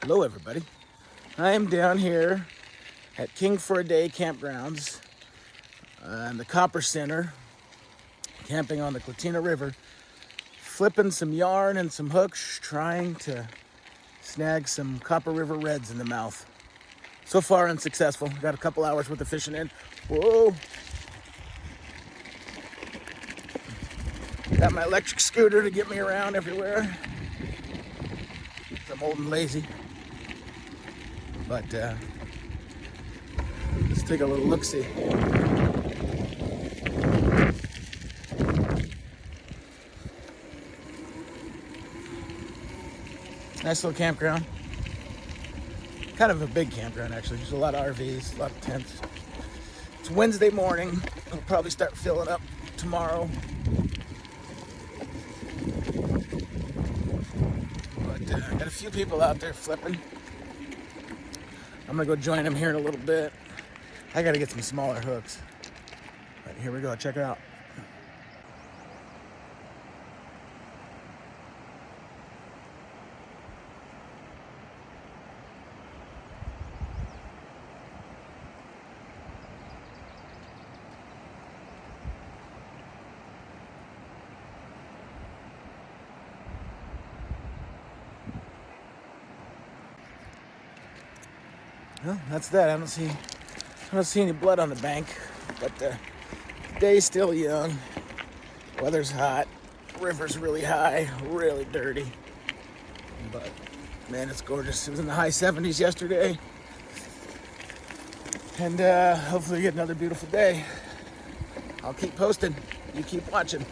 Hello everybody. I am down here at King for a Day Campgrounds in the Copper Center, camping on the Klutina River, flipping some yarn and some hooks, trying to snag some Copper River reds in the mouth. So far unsuccessful. Got a couple hours worth of fishing in. Whoa! Got my electric scooter to get me around everywhere. I'm old and lazy. But let's take a little look-see. Nice little campground. Kind of a big campground, actually. There's a lot of RVs, a lot of tents. It's Wednesday morning. It'll probably start filling up tomorrow. But got a few people out there flipping. I'm gonna go join them here in a little bit. I gotta get some smaller hooks. But here we go, check it out. Well, that's that. I don't see any blood on the bank, but the day's still young. Weather's hot. River's really high, really dirty. But man, it's gorgeous. It was in the high 70s yesterday, and hopefully we get another beautiful day. I'll keep posting. You keep watching.